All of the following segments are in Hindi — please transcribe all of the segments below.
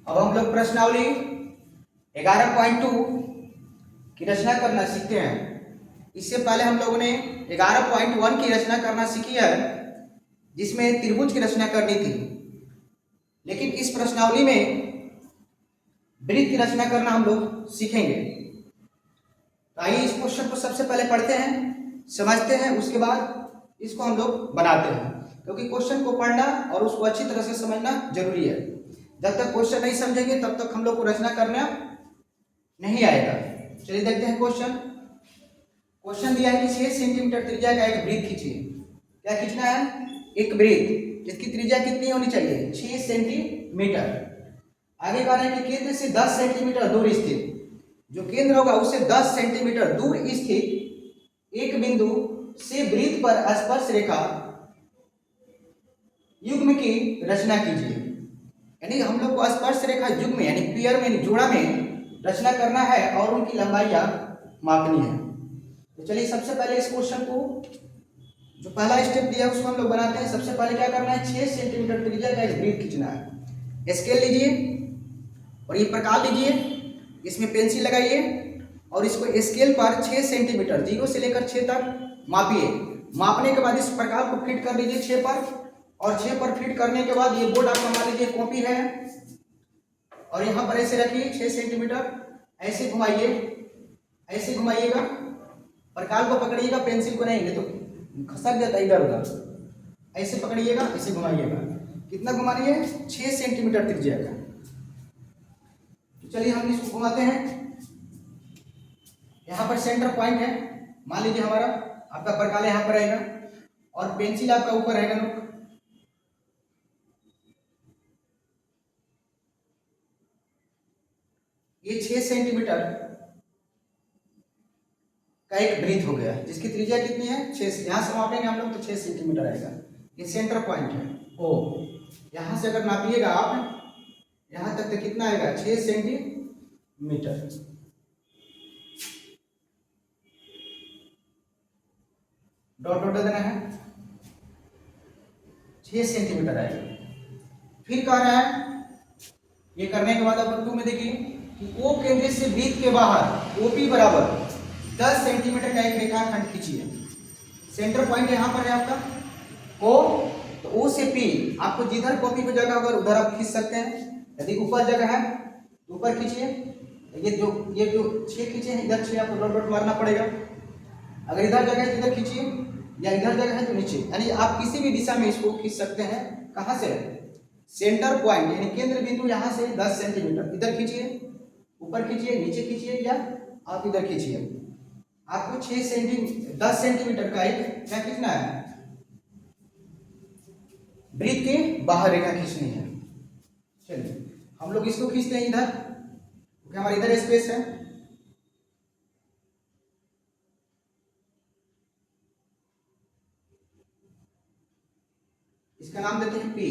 अब हम लोग प्रश्नावली 11.2 की रचना करना सीखते हैं। इससे पहले हम लोगों ने 11.1 की रचना करना सीखी है, जिसमें त्रिभुज की रचना करनी थी। लेकिन इस प्रश्नावली में वृत्त की रचना करना हम लोग सीखेंगे। तो आइए इस क्वेश्चन को सबसे पहले पढ़ते हैं, समझते हैं, उसके बाद इसको हम लोग बनाते हैं, क्योंकि क्वेश्चन को पढ़ना और उसको अच्छी तरह से समझना जरूरी है। जब तक क्वेश्चन नहीं समझेंगे तब तक हम लोग को रचना करना नहीं आएगा। चलिए देखते हैं क्वेश्चन। क्वेश्चन दिया है कि 6 सेंटीमीटर त्रिज्या का एक वृत्त खींचिए। क्या खींचना है? एक वृत्त जिसकी त्रिज्या कितनी होनी चाहिए? 6 सेंटीमीटर। आगे कह रहे हैं कि केंद्र से 10 सेंटीमीटर दूर स्थित, जो केंद्र होगा उससे 10 सेंटीमीटर दूर स्थित एक बिंदु से वृत्त पर स्पर्श रेखा युग्म की रचना कीजिए। यानी हम लोग को स्पर्श रेखा युग्म यानी पेयर में, जोड़ा में रचना करना है और उनकी लंबाइयां मापनी है। तो चलिए सबसे पहले इस क्वेश्चन को जो पहला स्टेप दिया है उसको हम लोग बनाते हैं। सबसे पहले क्या करना है? 6 सेंटीमीटर त्रिज्या का एक वृत्त खींचना है। स्केल लीजिए और ये प्रकार लीजिए, इसमें पेंसिल लगाइए और इसको स्केल पर 6 सेंटीमीटर 0 से लेकर 6 तक मापिए। मापने के बाद इस प्रकार को फिट कर लीजिए 6 पर, और 6 पर फिट करने के बाद ये बोर्ड आपका मान लीजिए कॉपी है और यहाँ पर ऐसे रखिए 6 सेंटीमीटर, ऐसे घुमाइए, ऐसे घुमाइएगा, प्रकार को पकड़िएगा, पेंसिल को नहीं तो खसक जाता है इधर उधर। ऐसे पकड़िएगा, ऐसे घुमाइएगा। कितना घुमा रही है? 6 सेंटीमीटर त्रिज्या का। तो चलिए हम इसको घुमाते हैं। यहाँ पर सेंटर पॉइंट है, मान लीजिए हमारा आपका प्रकार यहाँ पर रहेगा और पेंसिल आपका ऊपर रहेगा नोक। ये 6 सेंटीमीटर का एक वृत्त हो गया जिसकी त्रिज्या कितनी है? 6। यहाँ से मापेंगे हम लोग तो 6 सेंटीमीटर आएगा। ये सेंटर पॉइंट है ओ। यहाँ से अगर नापिएगा आप यहाँ तक तो कितना आएगा? 6 सेंटीमीटर। डॉट डॉट देना है, 6 सेंटीमीटर आएगा। फिर कह रहा है, ये करने के बाद आप 2 में देखिए कि ओ केंद्र से वृत्त के बाहर ओपी बराबर 10 सेंटीमीटर का एक रेखाखंड खींचिए। सेंटर पॉइंट यहाँ पर है आपका ओ, तो ओ से पी आपको जिधर कॉपी को जगह होगा उधर आप खींच सकते हैं। यदि ऊपर जगह है तो ऊपर खींचिए। ये जो 6 खींचे हैं, इधर 6 आपको डॉट डॉट मारना पड़ेगा। अगर इधर जगह है तो इधर खींचिए, या इधर जगह है तो नीचे। यानी आप किसी भी दिशा में इसको खींच सकते हैं। कहाँ से? सेंटर पॉइंट यानी केंद्र बिंदु यहाँ से 10 सेंटीमीटर इधर खींचिए, ऊपर खींचिए, नीचे खींचिए, या आप इधर खींचिए। आपको 10 सेंटीमीटर का एक क्या खींचना है? वृत्त के बाहर रेखा खींचनी है। चलिए हम लोग इसको खींचते हैं इधर, क्योंकि हमारे इधर स्पेस है। इसका नाम देते हैं पी।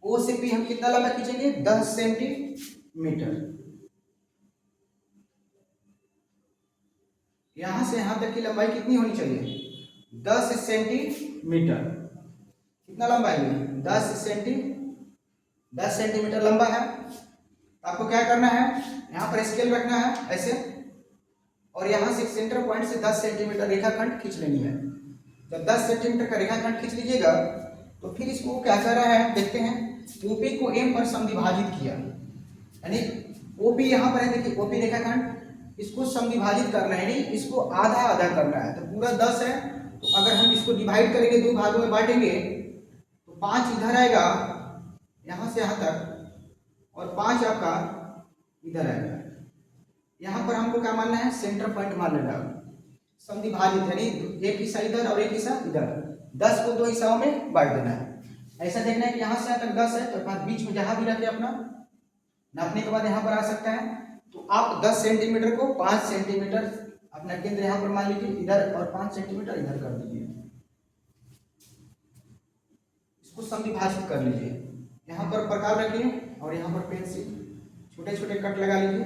ओ से पी हम कितना लंबा खींचेंगे? 10 सेंटीमीटर। यहां से यहां तक की लंबाई कितनी होनी चाहिए? 10 सेंटीमीटर। कितना लंबा है? 10 सेंटीमीटर लंबा है। आपको क्या करना है? यहाँ पर स्केल रखना है ऐसे, और यहाँ से सेंटर पॉइंट से 10 सेंटीमीटर रेखाखंड खींच लेनी है। जब 10 सेंटीमीटर का रेखाखंड खींच लीजिएगा तो फिर इसको क्या कर रहा है देखते हैं। ओपी को एम पर समद्विभाजित किया, यानी ओपी यहाँ पर है, देखिए ओपी रेखाखंड, इसको समद्विभाजित करना है, यानी इसको आधा आधा करना है। तो पूरा 10 है, तो अगर हम इसको डिवाइड करेंगे, 2 भागों में बांटेंगे तो 5 इधर आएगा यहाँ से यहाँ तक, और 5 आपका इधर आएगा। यहाँ पर हमको क्या मानना है? सेंटर पॉइंट मान लेना। समद्विभाजित यानी एक हिस्सा इधर और एक हिस्सा इधर, 10 को 2 हिस्सों में बांट देना है। ऐसा देखना है कि यहाँ से यहाँ तक 10 है, तो बीच में जहां भी रखे अपना नापने के बाद यहाँ पर आ सकता है। तो आप 10 सेंटीमीटर को 5 सेंटीमीटर अपना केंद्र यहाँ पर मान लीजिए इधर, और 5 सेंटीमीटर इधर कर दीजिए। इसको समद्विभाजित कर लीजिए। यहाँ पर प्रकार रखिए और यहाँ पर पेंसिल छोटे छोटे कट लगा लीजिए।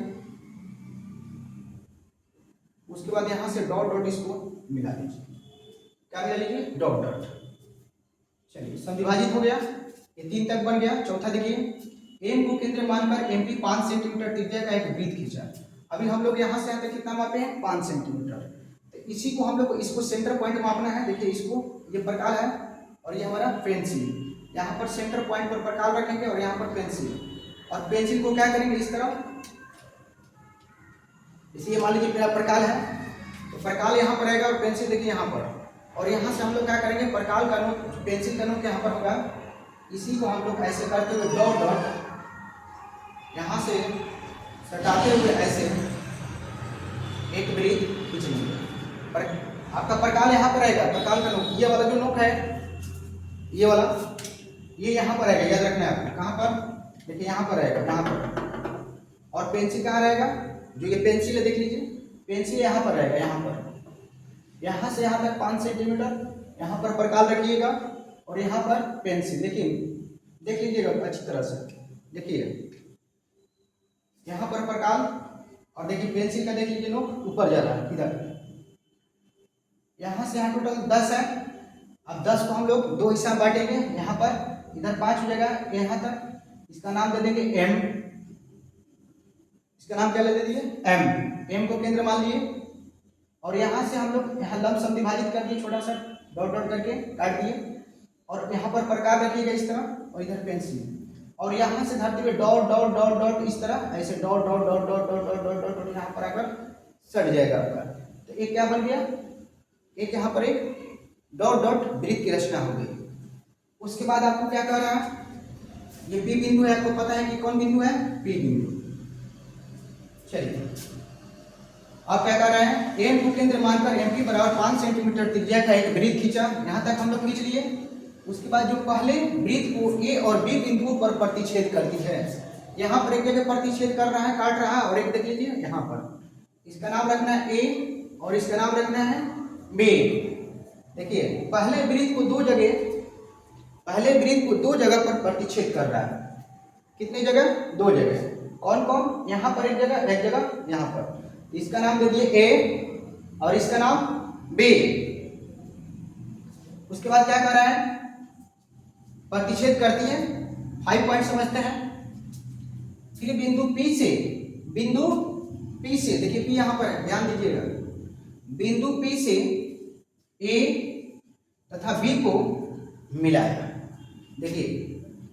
उसके बाद यहाँ से डॉट डॉट इसको मिला लीजिए। क्या मिला लीजिए? Dot dot. चलिए समद्विभाजित हो गया, ये 3 तक बन गया। चौथा देखिए, एम को केंद्र मानकर एमपी 5 सेंटीमीटर त्रिज्या का एक वृत्त खींचा। अभी हम लोग यहाँ से यहाँ तक कितना मापे हैं 5 सेंटीमीटर। तो इसी को हम लोग इसको सेंटर पॉइंट मापना है। देखिए इसको, ये प्रकाल है और ये हमारा पेंसिल, यहाँ पर सेंटर पॉइंट पर प्रकाल रखेंगे और यहाँ पर पेंसिल, और पेंसिल को क्या करेंगे इस तरह, इसी मान लीजिए मेरा प्रकाल है तो प्रकाल यहाँ पर रहेगा और पेंसिल देखिए यहाँ पर, और यहाँ से हम लोग क्या करेंगे प्रकाल का नोक, पेंसिल का नोक यहाँ पर होगा, इसी को हम लोग ऐसे करते हुए डॉट डॉट यहाँ से सटाते हुए ऐसे एक वृत्त खींच लेंगे। पर आपका प्रकाल यहाँ पर रहेगा, प्रकाल का नोक, ये वाला जो नोक है ये वाला, ये यहाँ पर रहेगा, याद रखना है आपको। कहाँ पर, देखिए यहाँ पर रहेगा, यहाँ पर, और पेंसिल कहाँ रहेगा, जो ये पेंसिल है देख लीजिए, पेंसिल यहाँ पर रहेगा, यहाँ पर, यहाँ से यहाँ तक 5 सेंटीमीटर यहाँ पर प्रकाल रखिएगा और यहाँ पर पेंसिल, देखिए देख लीजिएगा अच्छी तरह से, देखिए यहाँ पर प्रकाल और देखिए पेंसिल का देख लीजिए नोक ऊपर जा रहा है इधर, यहाँ से यहाँ टोटल 10 है। अब 10 को हम लोग दो हिस्सा बांटेंगे, यहाँ पर इधर 5 हो जाएगा यहाँ तक, इसका नाम दे देंगे एम, इसका नाम क्या ले दे दिए एम, एम को केंद्र मान लिए, और यहाँ से हम लोग यहाँ लंब विभाजित कर दिए, छोटा सा डॉट डॉट करके काट दिए, और यहाँ पर प्रकार रखिएगा इस तरह, और इधर पेंसिल, और यहाँ से धरती पे डॉट डॉट डॉट डॉट इस तरह ऐसे dot dot dot dot dot dot dot dot dot यहाँ पर आकर सट जाएगा आपका। तो एक क्या बन गया, एक यहाँ पर एक डॉट डॉट वृत्त की रचना हो गई। उसके बाद आपको क्या कर रहा है, ये पी बिंदु है, आपको पता है कि कौन बिंदु है, पी बिंदु। चलिए आप क्या कर रहे हैं, एम को केंद्र मानकर एम की बराबर 5 सेंटीमीटर त्रिज्या का एक वृत्त खींचा, यहाँ तक हम लोग खींच लिए। उसके बाद जो पहले वृत्त को ए और बी बिंदुओं पर प्रतिच्छेद करती है, यहाँ पर एक जगह प्रतिच्छेद कर रहा है, काट रहा है, और एक देख लीजिए यहाँ पर, इसका नाम रखना है ए और इसका नाम रखना है बी। देखिए पहले वृत्त को दो जगह पर प्रतिच्छेद कर रहा है, कितनी जगह, 2 जगह, कौन कौन, यहाँ पर एक जगह यहाँ पर, इसका नाम दे दिए ए और इसका नाम बी। उसके बाद क्या कर रहा है, प्रतिच्छेद करती है, 5 पॉइंट समझते हैं। फिर बिंदु P से देखिए P यहाँ पर है, ध्यान दीजिएगा, बिंदु P से A तथा B को मिलाएगा। देखिए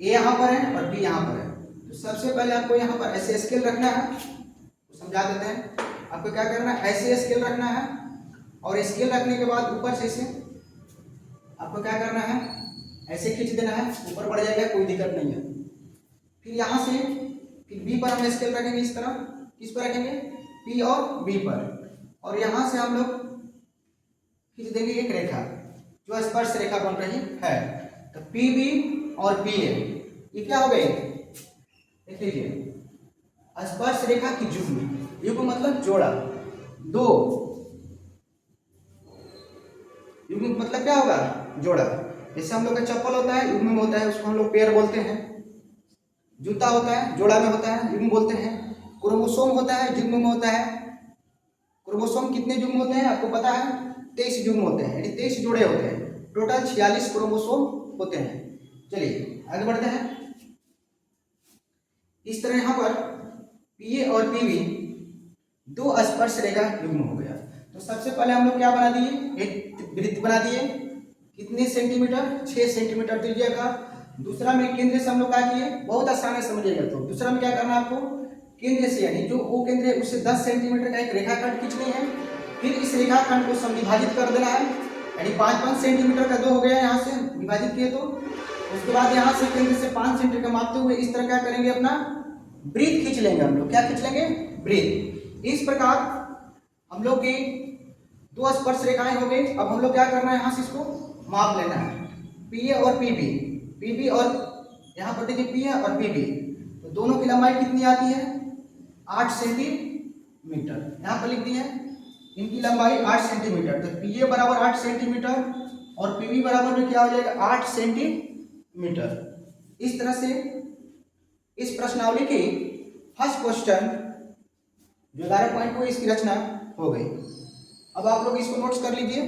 A यहाँ पर है और B यहाँ पर है, तो सबसे पहले आपको यहाँ पर ऐसे स्केल रखना है, तो समझा देते हैं। आपको क्या करना है, ऐसे स्केल रखना है, और स्केल रखने के बाद ऊपर से इसे आपको क्या करना है, ऐसे खींच देना है, ऊपर बढ़ जाएगा, कोई दिक्कत नहीं है। फिर यहाँ से फिर बी पर हम स्केल रखेंगे इस तरह, किस पर रखेंगे, पी और बी पर, और यहाँ से हम लोग खींच देंगे एक रेखा जो स्पर्श रेखा बन रही है। तो पी बी और पी ए ये क्या हो गए, देख लीजिए स्पर्श रेखा की युग्म, युग्म मतलब जोड़ा, 2 युग्म मतलब क्या होगा, जोड़ा। जैसे हम लोग का चप्पल होता है युग्म में होता है, उसको हम लोग पेयर बोलते हैं, जूता होता है जोड़ा में होता है, युग्म बोलते हैं। क्रोमोसोम होता है युग्म में होता है। क्रोमोसोम कितने युग्म होते हैं आपको पता है, 23 युग्म होते हैं, यानी 23 जोड़े होते हैं, टोटल 46 क्रोमोसोम होते हैं। चलिए आगे बढ़ते हैं। इस तरह यहाँ पर पीए और पीबी 2 स्पर्श रेखा युग्म हो गया। तो सबसे पहले हम लोग क्या बना दिए, एक वृत्त बना दिए, कितने सेंटीमीटर, 6 सेंटीमीटर त्रिज्या का। दूसरा में केंद्र से हम लोग क्या किए, बहुत आसान है समझिएगा। तो दूसरा में क्या करना है आपको, केंद्र से यानी जो वो केंद्र है उससे 10 सेंटीमीटर का एक रेखाखंड खींचनी है। फिर इस रेखाखंड को समविभाजित कर देना है, यानी 5-5 सेंटीमीटर का 2 हो गया, यहाँ से विभाजित किए तो। उसके बाद यहाँ से केंद्र से 5 सेंटीमीटर का मापते हुए इस तरह क्या करेंगे, अपना वृत्त खींच लेंगे हम लोग। क्या खींच लेंगे, वृत्त। इस प्रकार हम लोग की 2 स्पर्श रेखाएं हो गई। अब हम लोग क्या करना है, यहाँ से इसको माप लेना है, पीए और पीबी, पीबी और यहाँ पर देखिए पी है और पीबी, तो दोनों की लंबाई कितनी आती है, 8 सेंटीमीटर। यहाँ पर लिख दी है इनकी लंबाई 8 सेंटीमीटर। तो पीए बराबर 8 सेंटीमीटर और पीबी बराबर में क्या हो जाएगा, 8 सेंटीमीटर। इस तरह से इस प्रश्नावली की फर्स्ट क्वेश्चन जो 11 पॉइंट को इसकी रचना हो गई। अब आप लोग इसको नोट्स कर लीजिए।